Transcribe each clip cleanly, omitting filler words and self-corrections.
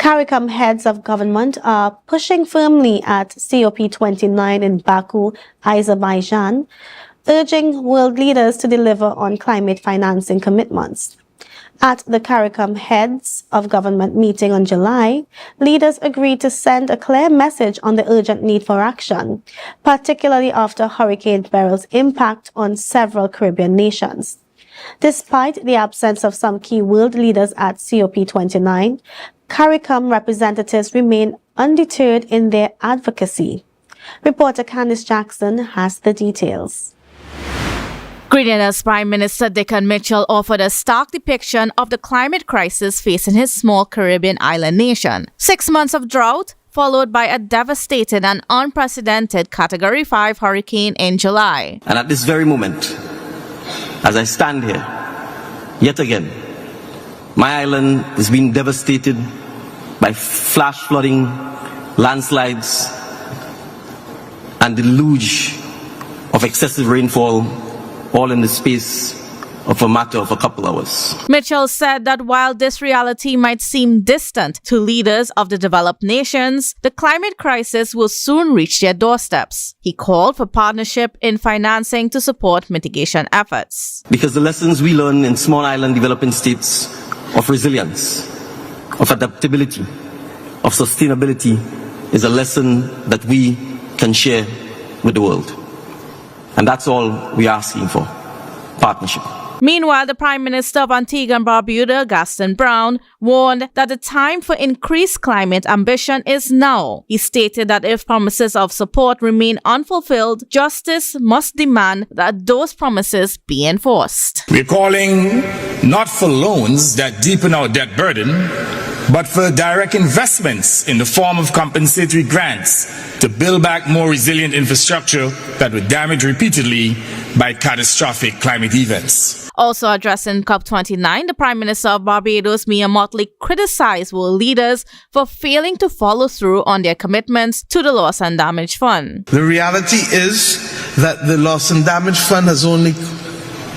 CARICOM Heads of Government are pushing firmly at COP29 in Baku, Azerbaijan, urging world leaders to deliver on climate financing commitments. At the CARICOM Heads of Government meeting on July, leaders agreed to send a clear message on the urgent need for action, particularly after Hurricane Beryl's impact on several Caribbean nations. Despite the absence of some key world leaders at COP29, CARICOM representatives remain undeterred in their advocacy. Reporter Kandace Jackson has the details. Grenada's Prime Minister Dickon Mitchell offered a stark depiction of the climate crisis facing his small Caribbean island nation. 6 months of drought, followed by a devastating and unprecedented Category 5 hurricane in July. And at this very moment, as I stand here, yet again, my island is being devastated by flash flooding, landslides, and deluge of excessive rainfall, all in the space of a matter of a couple hours. Mitchell said that while this reality might seem distant to leaders of the developed nations, the climate crisis will soon reach their doorsteps. He called for partnership in financing to support mitigation efforts. Because the lessons we learn in small island developing states of resilience, of adaptability, of sustainability is a lesson that we can share with the world. And that's all we're asking for, partnership. Meanwhile, the Prime Minister of Antigua and Barbuda, Gaston Brown, warned that the time for increased climate ambition is now. He stated that if promises of support remain unfulfilled, justice must demand that those promises be enforced. We're calling not for loans that deepen our debt burden, but for direct investments in the form of compensatory grants to build back more resilient infrastructure that were damaged repeatedly by catastrophic climate events. Also addressing COP29, the Prime Minister of Barbados, Mia Mottley, criticized world leaders for failing to follow through on their commitments to the Loss and Damage Fund. The reality is that the Loss and Damage Fund has only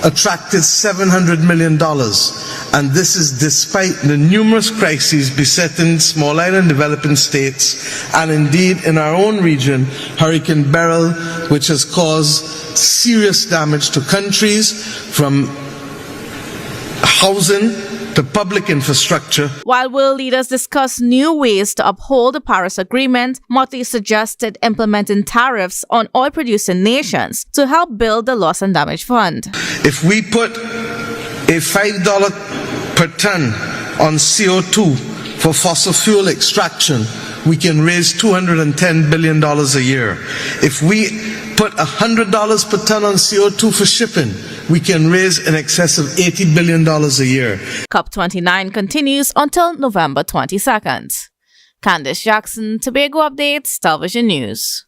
attracted $700 million, and this is despite the numerous crises besetting small island developing states and indeed in our own region, Hurricane Beryl, which has caused serious damage to countries from housing to public infrastructure. While world leaders discuss new ways to uphold the Paris Agreement, Motley suggested implementing tariffs on oil-producing nations to help build the Loss and Damage Fund. If we put a $5 per ton on CO2 for fossil fuel extraction, we can raise $210 billion a year. If we put $100 per ton on CO2 for shipping, we can raise in excess of $80 billion a year. COP29 continues until November 22nd. Kandace Jackson, Tobago Updates, Television News.